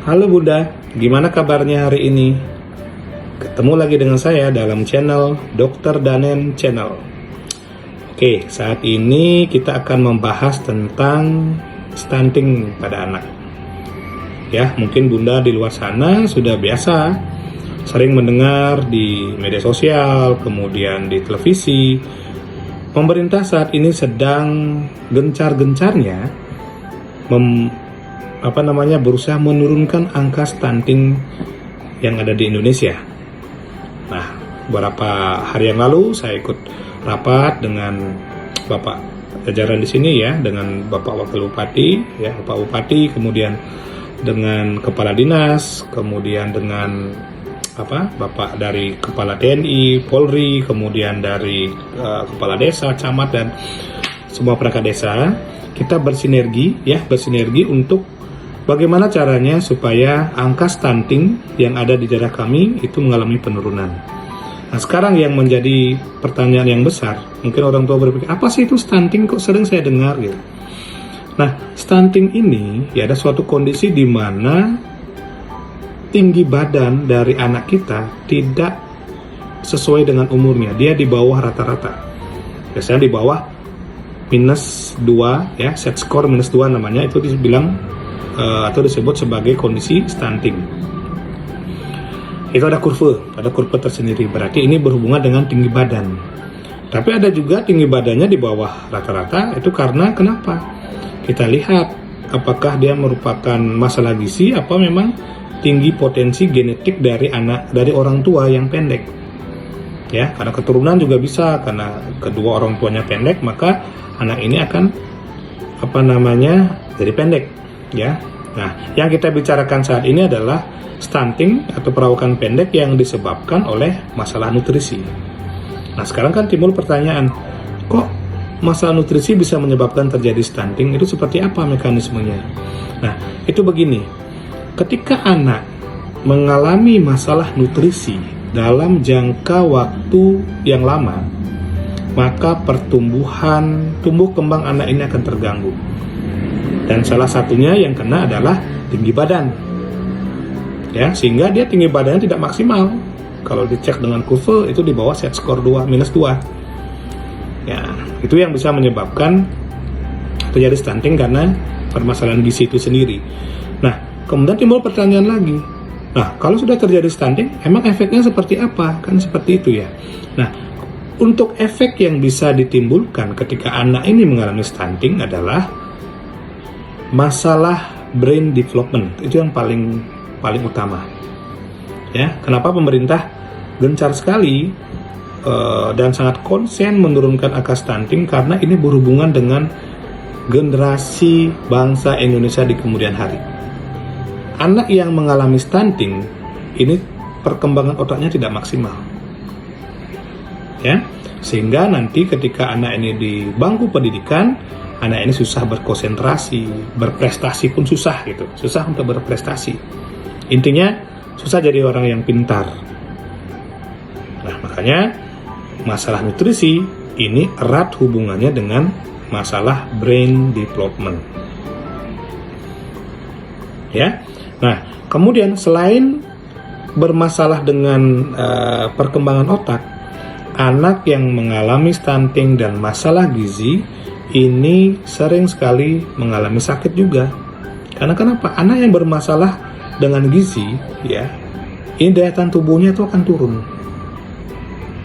Halo Bunda, gimana kabarnya hari ini? Ketemu lagi dengan saya dalam channel Dr. Danen Channel. Oke, saat ini kita akan membahas tentang stunting pada anak. Ya, mungkin Bunda di luar sana sudah biasa sering mendengar di media sosial, kemudian di televisi. Pemerintah saat ini sedang gencar-gencarnya berusaha menurunkan angka stunting yang ada di Indonesia. Nah, beberapa hari yang lalu saya ikut rapat dengan Bapak jajaran di sini ya, dengan Bapak Wakil Bupati, ya, Bapak Bupati, kemudian dengan Kepala Dinas, kemudian dengan Bapak dari Kepala TNI, Polri, kemudian dari Kepala Desa, Camat dan semua perangkat desa. Kita bersinergi untuk bagaimana caranya supaya angka stunting yang ada di daerah kami itu mengalami penurunan. Nah, sekarang yang menjadi pertanyaan yang besar, mungkin orang tua berpikir, apa sih itu stunting, kok sering saya dengar gitu. Nah, stunting ini ya ada suatu kondisi di mana tinggi badan dari anak kita tidak sesuai dengan umurnya, dia di bawah rata-rata. Biasanya di bawah -2 ya, set score -2 namanya, itu dibilang atau disebut sebagai kondisi stunting. Itu ada kurva tersendiri, berarti ini berhubungan dengan tinggi badan. Tapi ada juga tinggi badannya di bawah rata-rata, itu karena kenapa? Kita lihat apakah dia merupakan masalah gizi, apa memang tinggi potensi genetik dari orang tua yang pendek. Ya, karena keturunan juga bisa, karena kedua orang tuanya pendek, maka anak ini akan jadi pendek. Ya, nah yang kita bicarakan saat ini adalah stunting atau perawakan pendek yang disebabkan oleh masalah nutrisi. Nah, sekarang kan timbul pertanyaan, kok masalah nutrisi bisa menyebabkan terjadi stunting? Itu seperti apa mekanismenya? Nah, itu begini, ketika anak mengalami masalah nutrisi dalam jangka waktu yang lama, maka tumbuh kembang anak ini akan terganggu. Dan salah satunya yang kena adalah tinggi badan. Ya, sehingga dia tinggi badannya tidak maksimal. Kalau dicek dengan kurva itu di bawah set score -2. Ya, itu yang bisa menyebabkan terjadi stunting karena permasalahan gizi itu sendiri. Nah, kemudian timbul pertanyaan lagi. Nah, kalau sudah terjadi stunting, emang efeknya seperti apa? Kan seperti itu ya. Nah, untuk efek yang bisa ditimbulkan ketika anak ini mengalami stunting adalah masalah brain development. Itu yang paling utama. Ya, kenapa pemerintah gencar sekali dan sangat konsen menurunkan angka stunting, karena ini berhubungan dengan generasi bangsa Indonesia di kemudian hari. Anak yang mengalami stunting ini perkembangan otaknya tidak maksimal. Ya, sehingga nanti ketika anak ini di bangku pendidikan, anak ini susah berkonsentrasi, berprestasi pun susah gitu, susah untuk berprestasi. Intinya susah jadi orang yang pintar. Nah, makanya masalah nutrisi ini erat hubungannya dengan masalah brain development. Ya, nah kemudian selain bermasalah dengan perkembangan otak, anak yang mengalami stunting dan masalah gizi ini sering sekali mengalami sakit juga. Karena kenapa? Anak yang bermasalah dengan gizi, ya, ini daya tahan tubuhnya itu akan turun.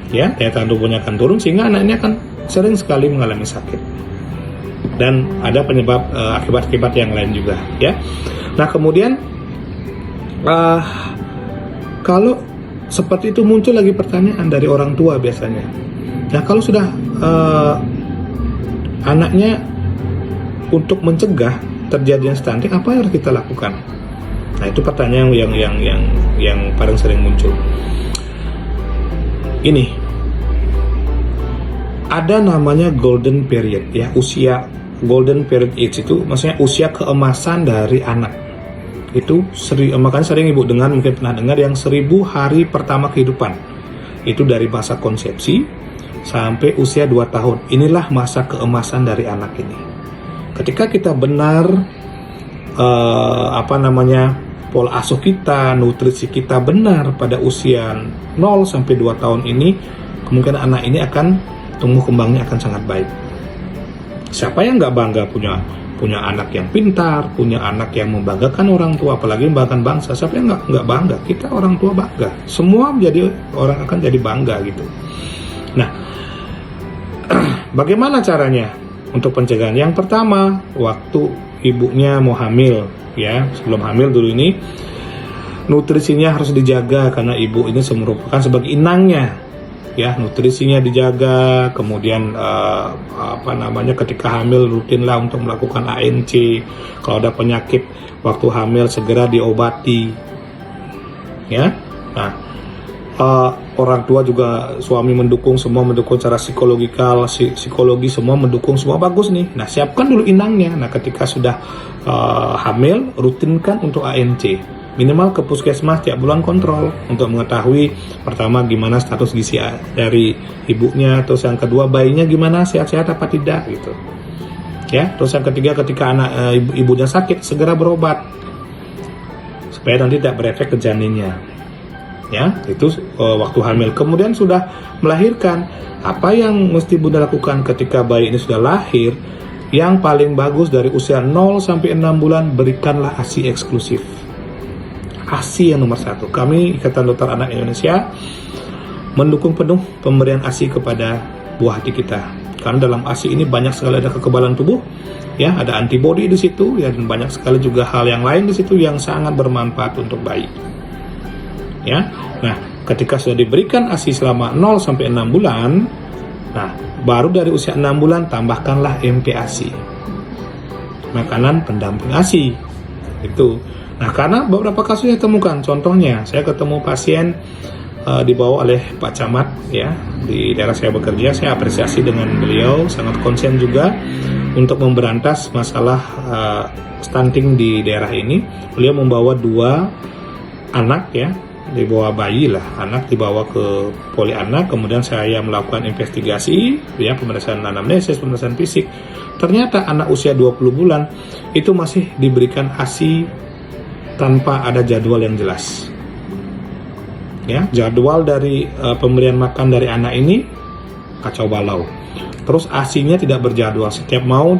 Ya, daya tahan tubuhnya akan turun sehingga anak ini akan sering sekali mengalami sakit. Dan ada penyebab akibat-akibat yang lain juga, ya. Nah, kemudian kalau seperti itu muncul lagi pertanyaan dari orang tua biasanya. Nah, kalau sudah anaknya, untuk mencegah terjadinya stunting, apa yang harus kita lakukan? Nah, itu pertanyaan yang paling sering muncul. Ini ada namanya golden period, ya, usia golden period age, itu maksudnya usia keemasan dari anak. Itu makanya sering ibu dengar, mungkin pernah dengar, yang 1000 hari pertama kehidupan. Itu dari masa konsepsi sampai usia 2 tahun. Inilah masa keemasan dari anak ini. Ketika kita benar pola asuh kita, nutrisi kita benar pada usia 0 sampai 2 tahun ini, kemungkinan anak ini akan tumbuh kembangnya akan sangat baik. Siapa yang nggak bangga punya anak yang pintar, punya anak yang membanggakan orang tua, apalagi membanggakan bangsa? Siapa yang nggak bangga? Kita orang tua bangga. Semua menjadi orang akan jadi bangga gitu. Nah, bagaimana caranya untuk pencegahan? Yang pertama, waktu ibunya mau hamil, ya, sebelum hamil dulu ini nutrisinya harus dijaga karena ibu ini merupakan sebagai inangnya, ya, nutrisinya dijaga. Kemudian ketika hamil rutinlah untuk melakukan ANC. Kalau ada penyakit waktu hamil segera diobati, ya. Nah, orang tua juga, suami mendukung, semua mendukung secara psikologi semua mendukung, semua bagus nih. Nah, siapkan dulu inangnya. Nah, ketika sudah hamil, rutinkan untuk ANC. Minimal ke puskesmas tiap bulan kontrol untuk mengetahui pertama gimana status gizi dari ibunya, terus yang kedua bayinya gimana, sehat-sehat apa tidak gitu. Ya, terus yang ketiga ketika ibunya sakit segera berobat supaya nanti tidak berefek ke janinnya. Ya, itu waktu hamil. Kemudian sudah melahirkan, apa yang mesti Bunda lakukan ketika bayi ini sudah lahir? Yang paling bagus dari usia 0 sampai 6 bulan berikanlah ASI eksklusif. ASI yang nomor 1. Kami Ikatan Dokter Anak Indonesia mendukung penuh pemberian ASI kepada buah hati kita. Karena dalam ASI ini banyak sekali ada kekebalan tubuh, ya, ada antibodi di situ, ya, dan banyak sekali juga hal yang lain di situ yang sangat bermanfaat untuk bayi. Ya. Nah, ketika sudah diberikan ASI selama 0 sampai 6 bulan, nah, baru dari usia 6 bulan tambahkanlah MPASI. Makanan pendamping ASI. Itu. Nah, karena beberapa kasus saya temukan, contohnya saya ketemu pasien dibawa oleh Pak Camat, ya, di daerah saya bekerja. Saya apresiasi dengan beliau, sangat konsen juga untuk memberantas masalah stunting di daerah ini. Beliau membawa 2 anak, ya, dibawa bayi lah, anak dibawa ke poli anak. Kemudian saya melakukan investigasi, ya, pemeriksaan anamnesis, pemeriksaan fisik. Ternyata anak usia 20 bulan itu masih diberikan ASI tanpa ada jadwal yang jelas. Ya, jadwal dari pemberian makan dari anak ini kacau balau. Terus ASI-nya tidak berjadwal. Setiap mau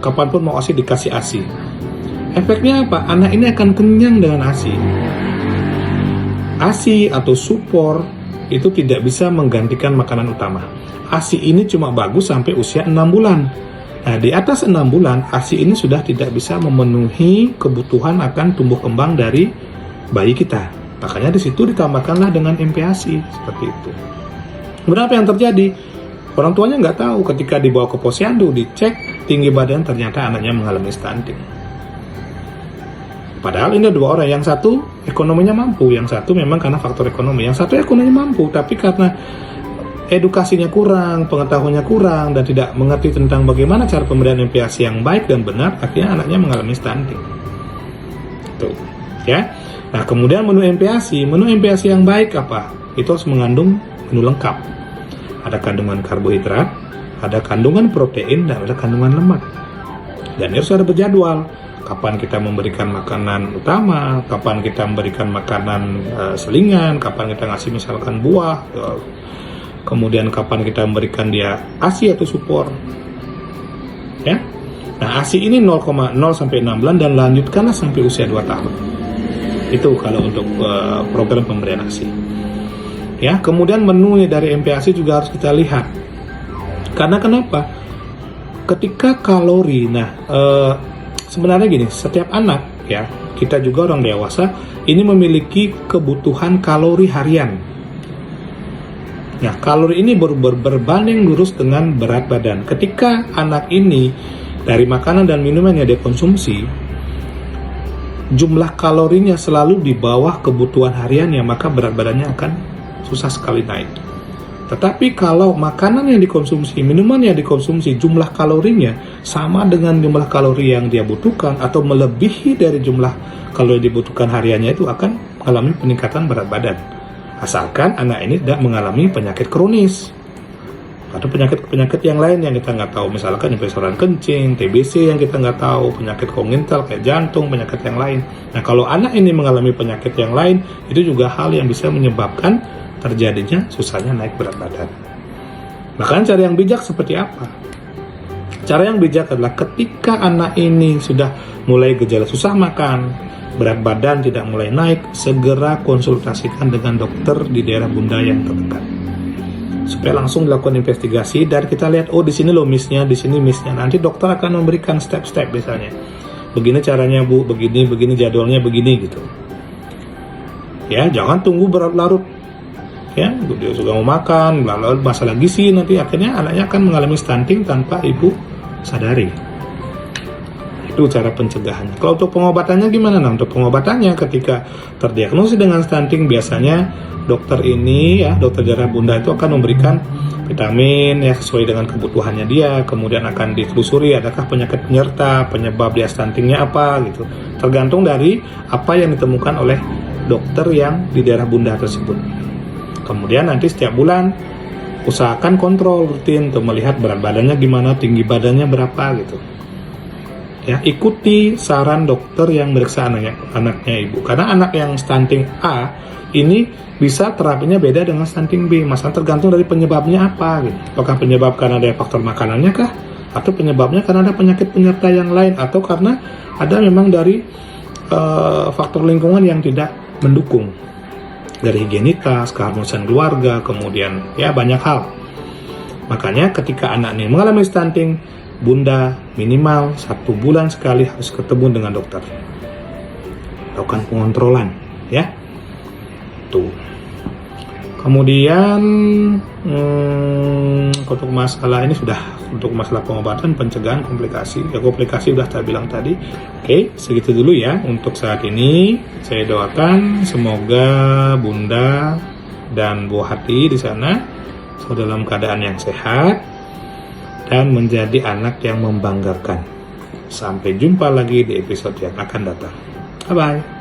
kapanpun mau ASI dikasih ASI. Efeknya apa? Anak ini akan kenyang dengan ASI. ASI atau supor itu tidak bisa menggantikan makanan utama. ASI ini cuma bagus sampai usia 6 bulan. Nah, di atas 6 bulan, ASI ini sudah tidak bisa memenuhi kebutuhan akan tumbuh kembang dari bayi kita. Makanya di situ ditambahkanlah dengan MPASI, seperti itu. Berapa yang terjadi? Orang tuanya nggak tahu, ketika dibawa ke posyandu, dicek tinggi badan, ternyata anaknya mengalami stunting. Padahal ini 2 orang, yang satu ekonominya mampu, yang satu memang karena faktor ekonomi, yang satu ekonominya mampu, tapi karena edukasinya kurang, pengetahuannya kurang, dan tidak mengerti tentang bagaimana cara pemberian MPASI yang baik dan benar, akhirnya anaknya mengalami stunting. Tuh, ya. Nah, kemudian menu MPASI yang baik apa? Itu harus mengandung menu lengkap. Ada kandungan karbohidrat, ada kandungan protein, dan ada kandungan lemak. Dan harus ada berjadwal. Kapan kita memberikan makanan utama, kapan kita memberikan makanan selingan, kapan kita ngasih misalkan buah, kemudian kapan kita memberikan dia ASI atau supor. Ya. Nah, ASI ini 0,0 sampai 6 bulan dan lanjutkanlah sampai usia 2 tahun. Itu kalau untuk program pemberian ASI. Ya, kemudian menu dari MPASI juga harus kita lihat. Karena kenapa? Ketika kalori, sebenarnya gini, setiap anak, ya, kita juga orang dewasa ini memiliki kebutuhan kalori harian. Nah, kalori ini berbanding lurus dengan berat badan. Ketika anak ini dari makanan dan minuman yang dia konsumsi, jumlah kalorinya selalu di bawah kebutuhan hariannya, maka berat badannya akan susah sekali naik. Tetapi kalau makanan yang dikonsumsi, minuman yang dikonsumsi, jumlah kalorinya sama dengan jumlah kalori yang dia butuhkan atau melebihi dari jumlah kalori yang dibutuhkan hariannya, itu akan mengalami peningkatan berat badan. Asalkan anak ini tidak mengalami penyakit kronis. Atau penyakit-penyakit yang lain yang kita nggak tahu, misalkan infeksi saluran kencing, TBC yang kita nggak tahu, penyakit kongenital kayak jantung, penyakit yang lain. Nah, kalau anak ini mengalami penyakit yang lain, itu juga hal yang bisa menyebabkan terjadinya susahnya naik berat badan. Bahkan cara yang bijak seperti apa? Cara yang bijak adalah ketika anak ini sudah mulai gejala susah makan, berat badan tidak mulai naik, segera konsultasikan dengan dokter di daerah bunda yang terdekat. Supaya langsung dilakukan investigasi dan kita lihat, oh di sini loh miss-nya, di sini miss-nya. Nanti dokter akan memberikan step-step misalnya. Begini caranya Bu, begini jadwalnya begini gitu. Ya, jangan tunggu berlarut. Ya, dia juga mau makan, lalu masalah gizi, nanti akhirnya anaknya akan mengalami stunting tanpa ibu sadari. Itu cara pencegahannya. Kalau untuk pengobatannya gimana? Nah, untuk pengobatannya ketika terdiagnosis dengan stunting, biasanya dokter ini ya, dokter darah bunda itu akan memberikan vitamin ya sesuai dengan kebutuhannya dia, kemudian akan ditelusuri adakah penyakit penyerta, penyebab dia stuntingnya apa gitu. Tergantung dari apa yang ditemukan oleh dokter yang di daerah bunda tersebut. Kemudian nanti setiap bulan usahakan kontrol rutin untuk melihat berat badannya gimana, tinggi badannya berapa gitu. Ya, ikuti saran dokter yang meriksa anaknya ibu. Karena anak yang stunting A ini bisa terapinya beda dengan stunting B. Masalah tergantung dari penyebabnya apa gitu. Apakah penyebab karena ada faktor makanannya kah? Atau penyebabnya karena ada penyakit penyerta yang lain? Atau karena ada memang dari faktor lingkungan yang tidak mendukung. Dari higienitas, keharmonisan keluarga, kemudian ya banyak hal. Makanya ketika anak ini mengalami stunting, bunda minimal 1 bulan sekali harus ketemu dengan dokter. Lakukan pengontrolan ya. Tuh. Kemudian untuk masalah ini sudah, untuk masalah pengobatan, pencegahan komplikasi. Ya, komplikasi sudah saya bilang tadi. Oke, segitu dulu ya untuk saat ini. Saya doakan semoga bunda dan buah hati di sana selalu dalam keadaan yang sehat dan menjadi anak yang membanggakan. Sampai jumpa lagi di episode yang akan datang. Bye-bye.